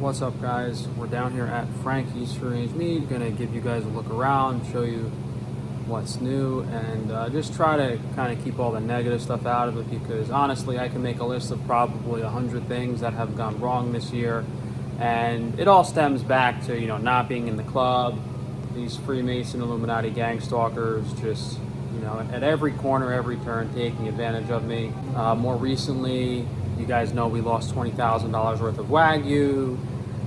What's up, guys? We're down here at Frankie's Free Range Meat. Gonna give you guys a look around, show you what's new, and just try to kind of keep all the negative stuff out of it, because honestly I can make a list of probably 100 things that have gone wrong this year, and it all stems back to not being in the club, these Freemason Illuminati gang stalkers just at every corner, every turn, taking advantage of me. More recently, you guys know we lost $20,000 worth of Wagyu.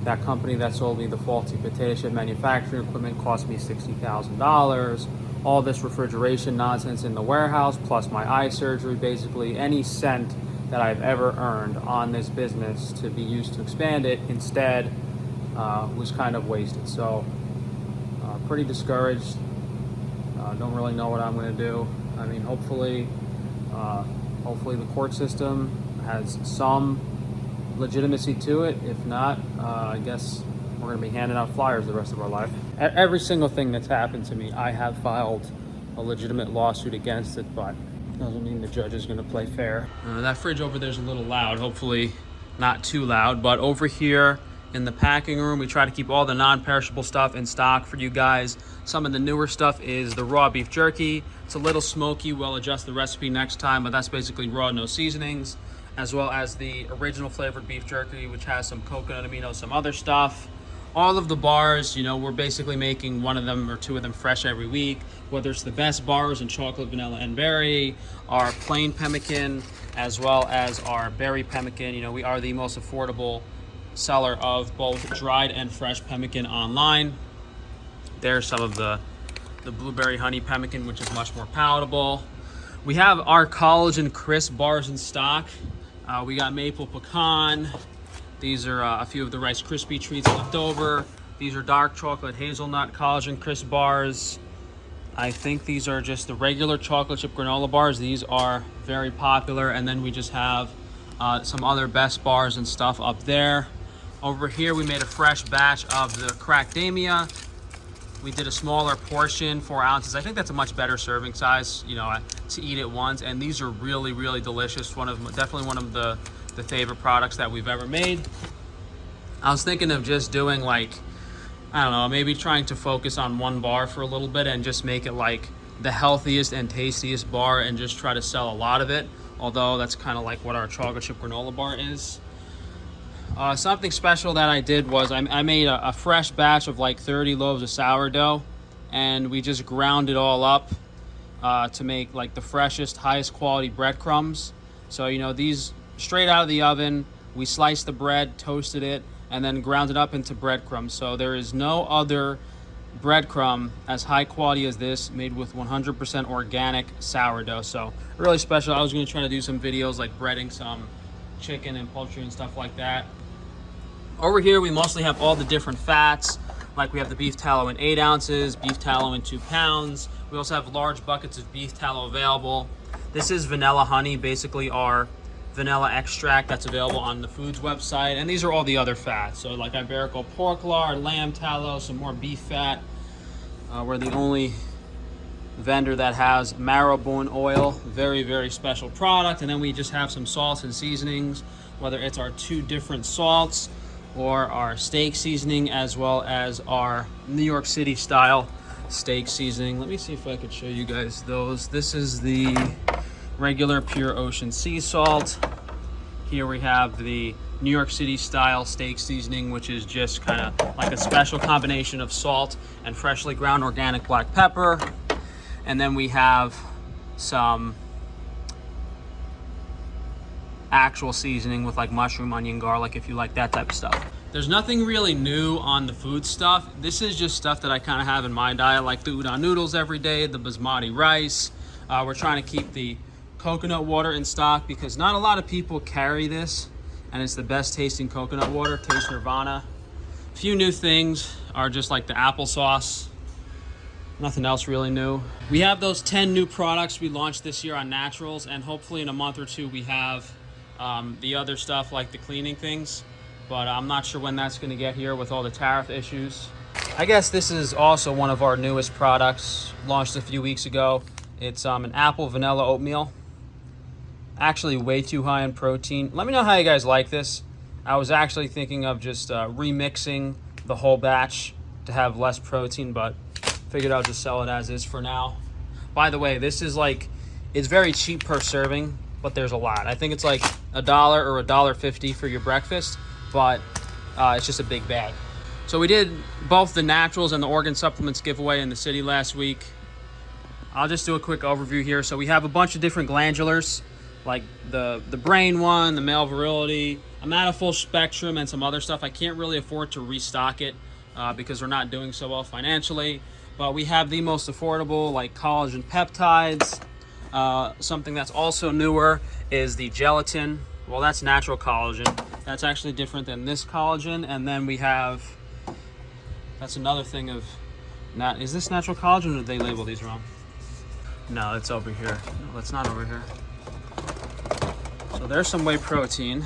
That company that sold me the faulty potato chip manufacturing equipment cost me $60,000. All this refrigeration nonsense in the warehouse, plus my eye surgery, basically any cent that I've ever earned on this business to be used to expand it instead was kind of wasted. So pretty discouraged. Don't really know what I'm going to do. I mean, hopefully the court system has some legitimacy to it. If not, I guess we're going to be handing out flyers the rest of our life. Every single thing that's happened to me, I have filed a legitimate lawsuit against it, but doesn't mean the judge is going to play fair. That fridge over there is a little loud, hopefully not too loud, but over here in the packing room, we try to keep all the non-perishable stuff in stock for you guys. Some of the newer stuff is the raw beef jerky. It's a little smoky. We'll adjust the recipe next time, but that's basically raw, no seasonings, as well as the original flavored beef jerky, which has some coconut amino, some other stuff. All of the bars, we're basically making one of them or two of them fresh every week, whether it's the best bars in chocolate, vanilla, and berry, our plain pemmican, as well as our berry pemmican. We are the most affordable seller of both dried and fresh pemmican online. There's some of the blueberry honey pemmican, which is much more palatable. We have our collagen crisp bars in stock. We got maple pecan. These are a few of the Rice Krispie treats left over. These are dark chocolate hazelnut collagen crisp bars. I think these are just the regular chocolate chip granola bars. These are very popular. And then we just have some other best bars and stuff up there. Over here, we made a fresh batch of the Crackdamia. We did a smaller portion, 4 ounces. I think that's a much better serving size, to eat at once. And these are really, really delicious. Definitely one of the favorite products that we've ever made. I was thinking of just doing maybe trying to focus on one bar for a little bit and just make it like the healthiest and tastiest bar and just try to sell a lot of it. Although that's kind of like what our chocolate chip granola bar is. Something special that I did was I made a fresh batch of 30 loaves of sourdough, and we just ground it all up to make the freshest, highest quality breadcrumbs. So these straight out of the oven, we sliced the bread, toasted it, and then ground it up into breadcrumbs. So there is no other breadcrumb as high quality as this, made with 100% organic sourdough. So really special. I was going to try to do some videos like breading some chicken and poultry and stuff like that. Over here, we mostly have all the different fats. We have the beef tallow in 8 ounces, beef tallow in 2 pounds. We also have large buckets of beef tallow available. This is vanilla honey, basically our vanilla extract that's available on the Foods website. And these are all the other fats. So Iberico pork lard, lamb tallow, some more beef fat. We're the only vendor that has marrowbone oil. Very, very special product. And then we just have some salts and seasonings, whether it's our 2 different salts or our steak seasoning, as well as our New York City style steak seasoning. Let me see if I could show you guys those. This is the regular pure ocean sea salt. Here we have the New York City style steak seasoning, which is just kind of like a special combination of salt and freshly ground organic black pepper. And then we have some actual seasoning with mushroom, onion, garlic, if you like that type of stuff. There's nothing really new on the food stuff. This is just stuff that I kind of have in my diet, like the udon noodles every day, the basmati rice. We're trying to keep the coconut water in stock because not a lot of people carry this, and it's the best tasting coconut water. Taste Nirvana. A few new things are just the applesauce. Nothing else really new. We have those 10 new products we launched this year on naturals, and hopefully in a month or two we have the other stuff like the cleaning things, but I'm not sure when that's going to get here with all the tariff issues. I guess this is also one of our newest products, launched a few weeks ago. It's an apple vanilla oatmeal. Actually way too high in protein. Let me know how you guys like this. I was actually thinking of just remixing the whole batch to have less protein, but figured I'll just sell it as is for now. By the way, this is like, it's very cheap per serving, but there's a lot. I think it's like $1 or $1.50 for your breakfast, but it's just a big bag. So we did both the naturals and the organ supplements giveaway in the city last week. I'll just do a quick overview here. So we have a bunch of different glandulars, like the brain one, the male virility. I'm at a full spectrum and some other stuff. I can't really afford to restock it because we're not doing so well financially. But we have the most affordable, like collagen peptides. Something that's also newer is the gelatin. Well, that's natural collagen. That's actually different than this collagen. And then we have, that's another thing of, is this natural collagen or did they label these wrong? No, it's over here. No, that's not over here. So there's some whey protein.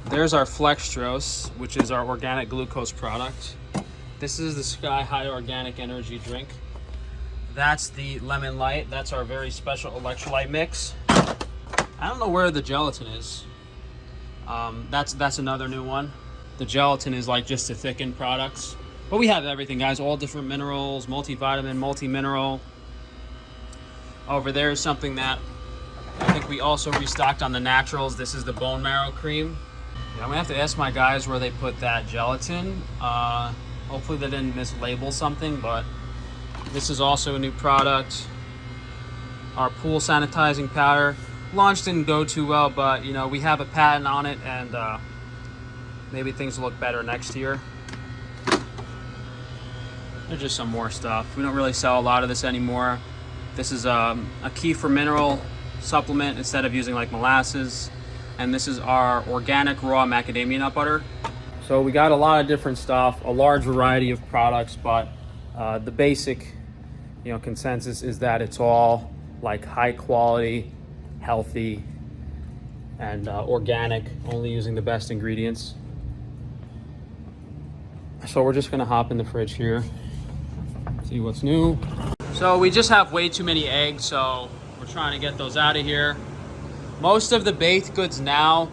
There's our Flextrose, which is our organic glucose product. This is the Sky High Organic Energy Drink. That's the Lemon Light. That's our very special electrolyte mix. I don't know where the gelatin is. That's another new one. The gelatin is like just to thicken products. But we have everything, guys. All different minerals, multivitamin, multi-mineral. Over there is something that I think we also restocked on the naturals. This is the bone marrow cream. Yeah, I'm gonna have to ask my guys where they put that gelatin. Hopefully they didn't mislabel something, but this is also a new product. Our pool sanitizing powder. Launch didn't go too well, but you know, we have a patent on it, and maybe things will look better next year. There's just some more stuff. We don't really sell a lot of this anymore. This is a kefir mineral supplement instead of using like molasses. And this is our organic raw macadamia nut butter. So we got a lot of different stuff, a large variety of products, but the basic, consensus is that it's all like high quality, healthy, and organic, only using the best ingredients. So we're just gonna hop in the fridge here, see what's new. So we just have way too many eggs, so we're trying to get those out of here. Most of the baked goods now,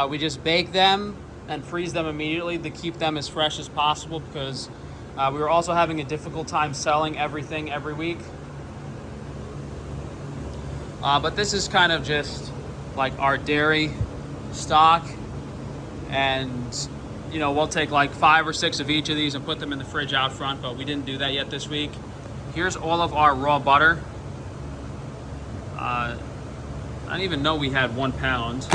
we just bake them and freeze them immediately to keep them as fresh as possible, because we were also having a difficult time selling everything every week. But this is kind of just like our dairy stock, and we'll take like 5 or 6 of each of these and put them in the fridge out front, but we didn't do that yet this week. Here's all of our raw butter. I didn't even know we had 1 pound,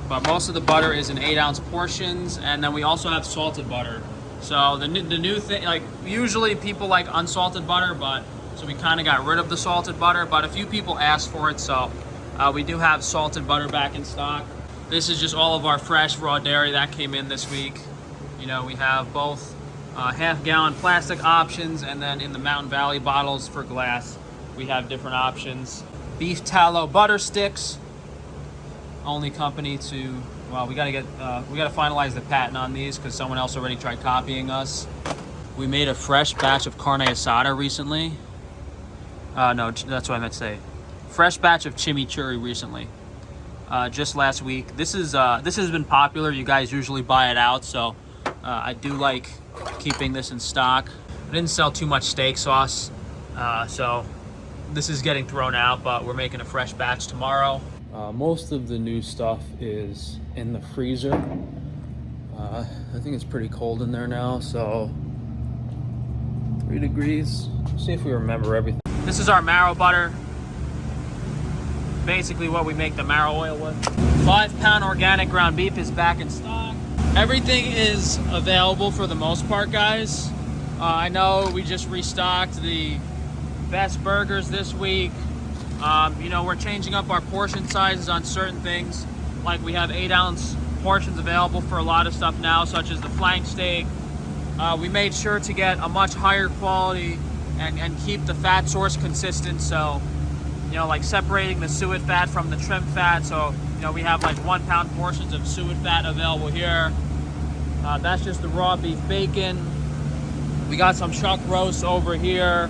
but most of the butter is in 8-ounce portions, and then we also have salted butter. So the new thing, like usually people like unsalted butter, but so we kind of got rid of the salted butter, but a few people asked for it, so we do have salted butter back in stock. This is just all of our fresh raw dairy that came in this week. We have both half-gallon plastic options, and then in the Mountain Valley bottles for glass, we have different options. Beef tallow butter sticks, only company to, well, we gotta finalize the patent on these because someone else already tried copying us. We made a fresh batch of carne asada recently. No, that's what I meant to say. Fresh batch of chimichurri recently. Just last week. This has been popular. You guys usually buy it out, so I do like keeping this in stock. I didn't sell too much steak sauce, so this is getting thrown out, but we're making a fresh batch tomorrow. Most of the new stuff is in the freezer. I think it's pretty cold in there now, so 3 degrees. Let's see if we remember everything. This is our marrow butter. Basically what we make the marrow oil with. 5-pound organic ground beef is back in stock. Everything is available for the most part, guys. I know we just restocked the best burgers this week. We're changing up our portion sizes on certain things. Like we have 8-ounce portions available for a lot of stuff now, such as the flank steak. We made sure to get a much higher quality and keep the fat source consistent. So, like separating the suet fat from the trim fat. So, we have like 1-pound portions of suet fat available here. That's just the raw beef bacon. We got some chuck roasts over here.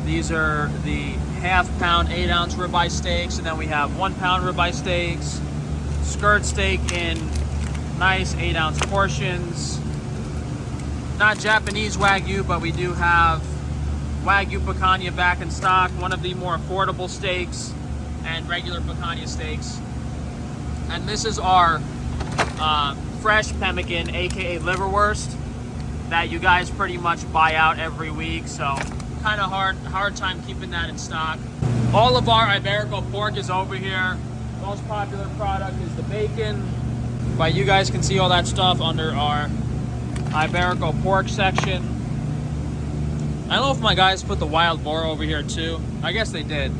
These are the half-pound 8-ounce ribeye steaks, and then we have 1-pound ribeye steaks. skirt steak in nice 8-ounce portions. Not Japanese Wagyu, but we do have Wagyu picanha back in stock, one of the more affordable steaks, and regular picanha steaks. And this is our fresh pemmican, aka liverwurst, that you guys pretty much buy out every week, so kind of hard time keeping that in stock. All of our Iberico pork is over here. Most popular product is the bacon, but you guys can see all that stuff under our Iberico pork section. I don't know if my guys put the wild boar over here too. I guess they did.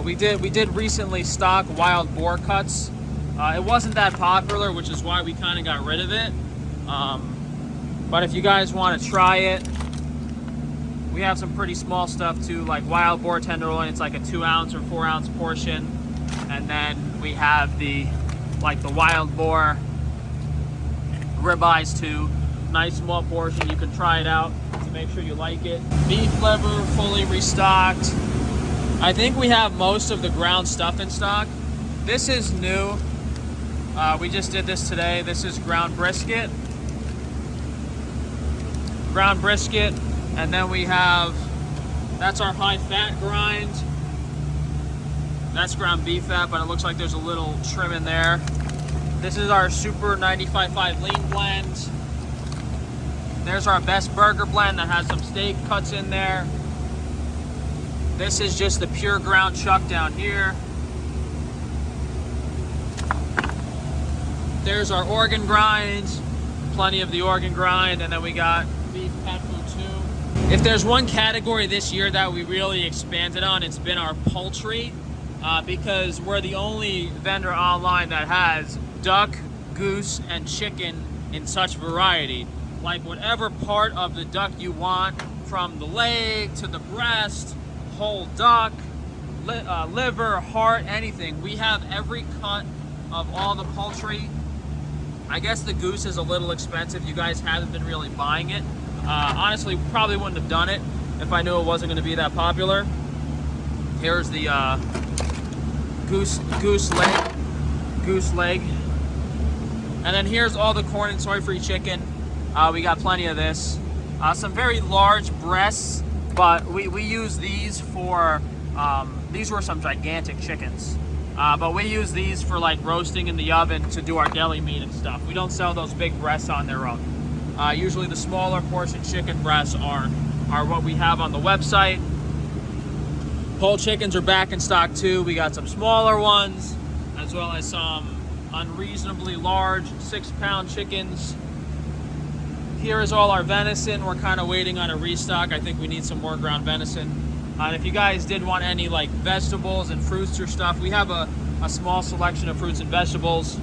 We did recently stock wild boar cuts. It wasn't that popular, which is why we kind of got rid of it. But if you guys want to try it, we have some pretty small stuff too, like wild boar tenderloin. It's like a 2-ounce or 4-ounce portion, and then we have the wild boar ribeyes too. Nice small portion. You can try it out to make sure you like it. Beef liver fully restocked. I think we have most of the ground stuff in stock. This is new. We just did this today. This is ground brisket. Ground brisket. And then we have, that's our high fat grind. That's ground beef fat, but it looks like there's a little trim in there. This is our super 95.5 lean blend. There's our best burger blend that has some steak cuts in there. This is just the pure ground chuck down here. There's our organ grind, plenty of the organ grind, and then we got beef pet food too. If there's one category this year that we really expanded on, it's been our poultry, because we're the only vendor online that has duck, goose, and chicken in such variety. Like whatever part of the duck you want, from the leg to the breast, whole duck, liver, heart, anything. We have every cut of all the poultry. I guess the goose is a little expensive. You guys haven't been really buying it. Honestly, probably wouldn't have done it if I knew it wasn't going to be that popular. Here's the goose leg. And then here's all the corn and soy-free chicken. We got plenty of this. Some very large breasts, but we use these for, these were some gigantic chickens. But we use these for like roasting in the oven to do our deli meat and stuff. We don't sell those big breasts on their own. Usually the smaller portion chicken breasts are what we have on the website. Whole chickens are back in stock too. We got some smaller ones, as well as some unreasonably large 6-pound chickens. Here is all our venison. We're kind of waiting on a restock. I think we need some more ground venison. And if you guys did want any like vegetables and fruits or stuff, we have a small selection of fruits and vegetables.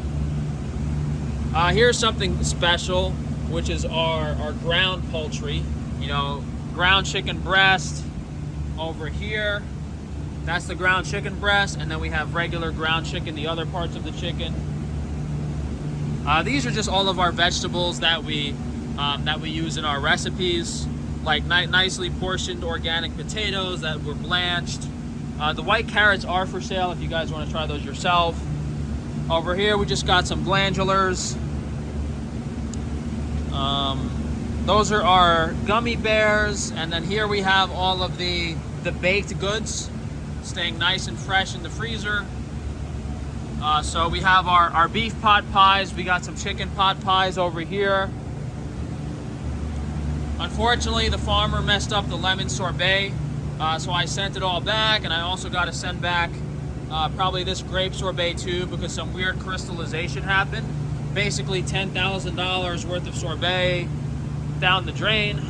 Here's something special, which is our ground poultry. You know, ground chicken breast over here. That's the ground chicken breast, and then we have regular ground chicken, the other parts of the chicken. These are just all of our vegetables that we use in our recipes, like nicely portioned organic potatoes that were blanched. The white carrots are for sale if you guys want to try those yourself. Over here we just got some glandulars. Those are our gummy bears, and then here we have all of the baked goods, staying nice and fresh in the freezer. So we have our beef pot pies. We got some chicken pot pies over here. Unfortunately, the farmer messed up the lemon sorbet, so I sent it all back, and I also got to send back probably this grape sorbet too, because some weird crystallization happened. Basically $10,000 worth of sorbet down the drain.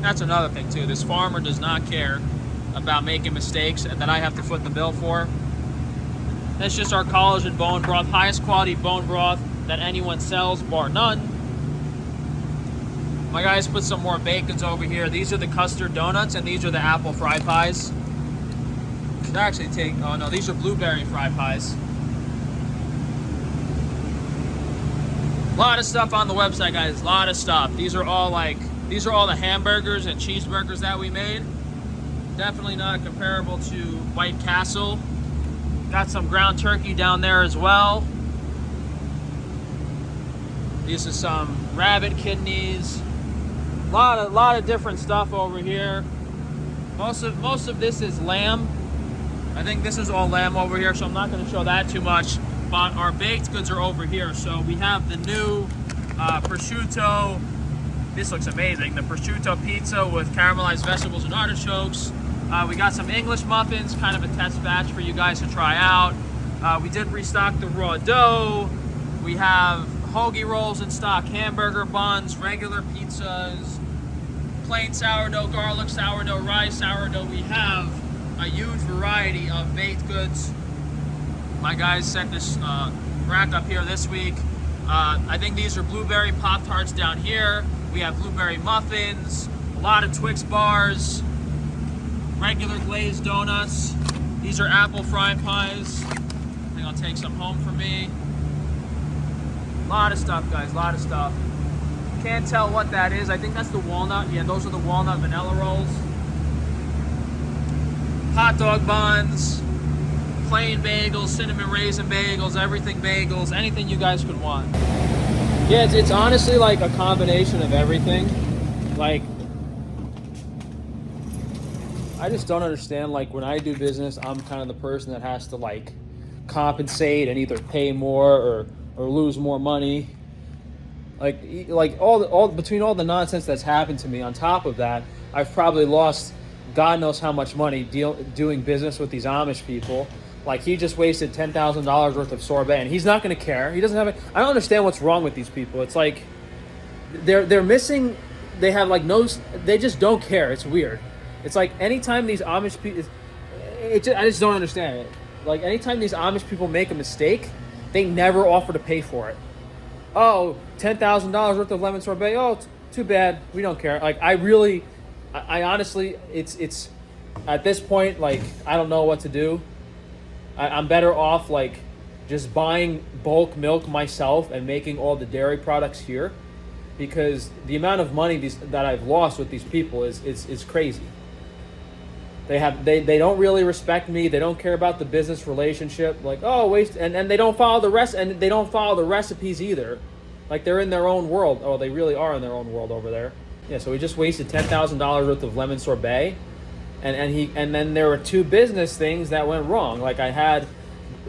That's another thing too. This farmer does not care about making mistakes and that I have to foot the bill for. That's just our collagen bone broth, highest quality bone broth that anyone sells, bar none. My guys put some more bacons over here. These are the custard donuts, and these are the apple fry pies. Should actually take, oh no, these are blueberry fry pies. A lot of stuff on the website, guys, a lot of stuff. These are all the hamburgers and cheeseburgers that we made. Definitely not comparable to White Castle. Got some ground turkey down there as well. These are some rabbit kidneys. A lot of different stuff over here. Most of this is lamb. I think this is all lamb over here, so I'm not going to show that too much. But our baked goods are over here. So we have the new prosciutto. This looks amazing. The prosciutto pizza with caramelized vegetables and artichokes. We got some English muffins, kind of a test batch for you guys to try out. We did restock the raw dough. We have hoagie rolls in stock, hamburger buns, regular pizzas, plain sourdough, garlic sourdough, rye sourdough. We have a huge variety of baked goods. My guys sent this rack up here this week. I think these are blueberry Pop-Tarts down here. We have blueberry muffins, a lot of Twix bars, regular glazed donuts. These are apple fry pies. I think I'll take some home for me. A lot of stuff, guys, a lot of stuff. Can't tell what that is. I think that's the walnut. Yeah, those are the walnut vanilla rolls. Hot dog buns, plain bagels, cinnamon raisin bagels, everything bagels, anything you guys could want. Yeah, it's honestly like a combination of everything. Like, I just don't understand, like, when I do business, I'm kind of the person that has to, like, compensate and either pay more or lose more money. Like all between all the nonsense that's happened to me, on top of that, I've probably lost God knows how much money doing business with these Amish people. Like, he just wasted $10,000 worth of sorbet, and he's not going to care. He doesn't have it. I don't understand what's wrong with these people. It's like they're missing. They have like no. They just don't care. It's weird. It's like anytime these Amish people, I just don't understand it. Like, anytime these Amish people make a mistake, they never offer to pay for it. Oh, $10,000 worth of lemon sorbet. Oh, too bad. We don't care. Like, I honestly, it's at this point, like, I don't know what to do. I'm better off, like, just buying bulk milk myself and making all the dairy products here, because the amount of money that I've lost with these people is crazy. They don't really respect me. They don't care about the business relationship. Like, oh, waste, and they don't follow the rest, and they don't follow the recipes either. Like, they're in their own world. Oh, they really are in their own world over there. Yeah, so we just wasted $10,000 worth of lemon sorbet. And then there were two business things that went wrong. Like, I had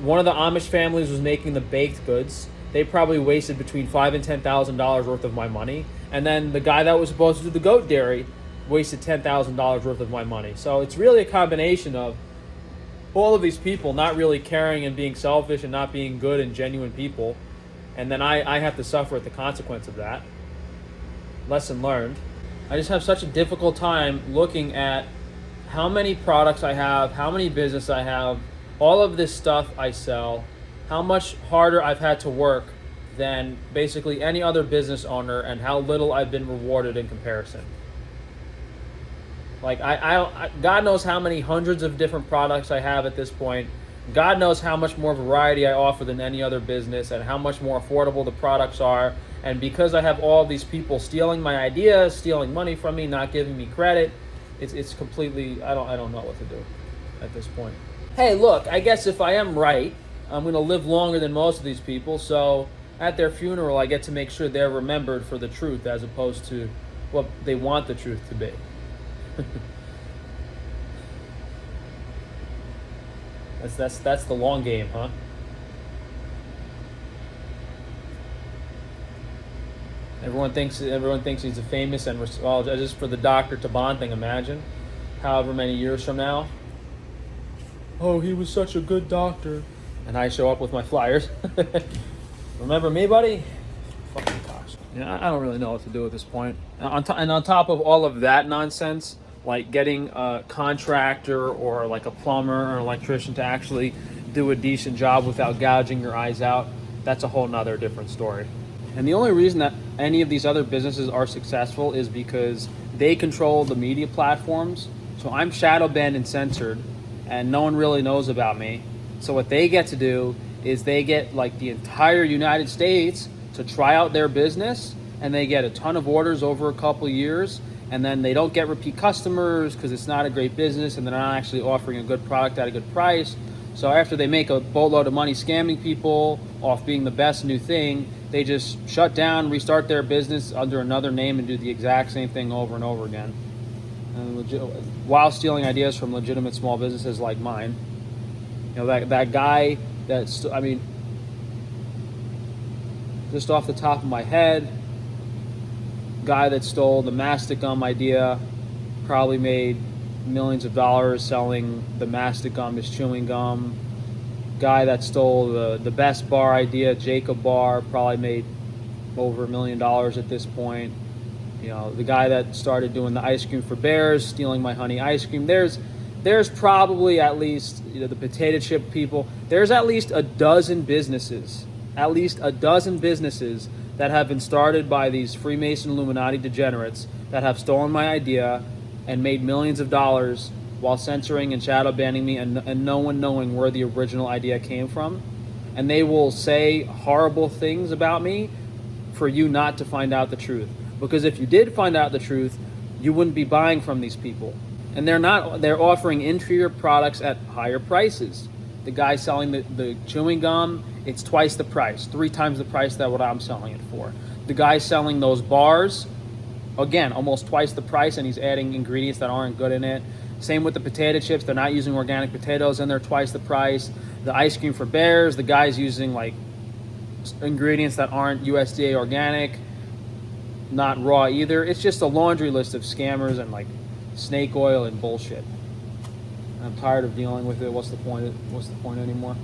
one of the Amish families was making the baked goods. They probably wasted between $5,000 and $10,000 worth of my money. And then the guy that was supposed to do the goat dairy wasted $10,000 worth of my money. So it's really a combination of all of these people not really caring and being selfish and not being good and genuine people. And then I have to suffer at the consequence of that. Lesson learned. I just have such a difficult time looking at how many products I have, how many business I have, all of this stuff I sell, how much harder I've had to work than basically any other business owner, and how little I've been rewarded in comparison. Like, I God knows how many hundreds of different products I have at this point. God knows how much more variety I offer than any other business, and how much more affordable the products are. And because I have all these people stealing my ideas, stealing money from me, not giving me credit, it's completely, I don't know what to do at this point. Hey, look, I guess if I am right, I'm going to live longer than most of these people, so at their funeral I get to make sure they're remembered for the truth as opposed to what they want the truth to be. That's the long game, huh? Everyone thinks he's a famous and well, just for the Dr. Taban thing. Imagine, however many years from now. Oh, he was such a good doctor, and I show up with my flyers. Remember me, buddy? Fucking gosh. Yeah, I don't really know what to do at this point. And on top of all of that nonsense, like getting a contractor or like a plumber or electrician to actually do a decent job without gouging your eyes out, that's a whole nother different story. And the only reason that any of these other businesses are successful is because they control the media platforms. So I'm shadow banned and censored, and no one really knows about me. So what they get to do is they get like the entire United States to try out their business, and they get a ton of orders over a couple years, and then they don't get repeat customers because it's not a great business and they're not actually offering a good product at a good price. So after they make a boatload of money scamming people off being the best new thing, they just shut down, restart their business under another name, and do the exact same thing over and over again. And while stealing ideas from legitimate small businesses like mine. You know, that guy that's, I mean, just off the top of my head, guy that stole the mastic gum idea probably made millions of dollars selling the mastic gum as chewing gum. Guy that stole the best bar idea, Jacob Bar, probably made over $1 million at this point. You know, the guy that started doing the ice cream for bears, stealing my honey ice cream. There's probably at least, you know, the potato chip people. There's at least a dozen businesses that have been started by these Freemason Illuminati degenerates that have stolen my idea and made millions of dollars while censoring and shadow banning me, and no one knowing where the original idea came from. And they will say horrible things about me for you not to find out the truth. Because if you did find out the truth, you wouldn't be buying from these people. And they're offering inferior products at higher prices. The guy selling the chewing gum, it's twice the price, 3 times the price that what I'm selling it for. The guy selling those bars, again, almost twice the price, and he's adding ingredients that aren't good in it. Same with the potato chips. They're not using organic potatoes, and they're twice the price. The ice cream for bears, the guy's using like ingredients that aren't USDA organic, not raw either. It's just a laundry list of scammers and like snake oil and bullshit. I'm tired of dealing with it. What's the point anymore?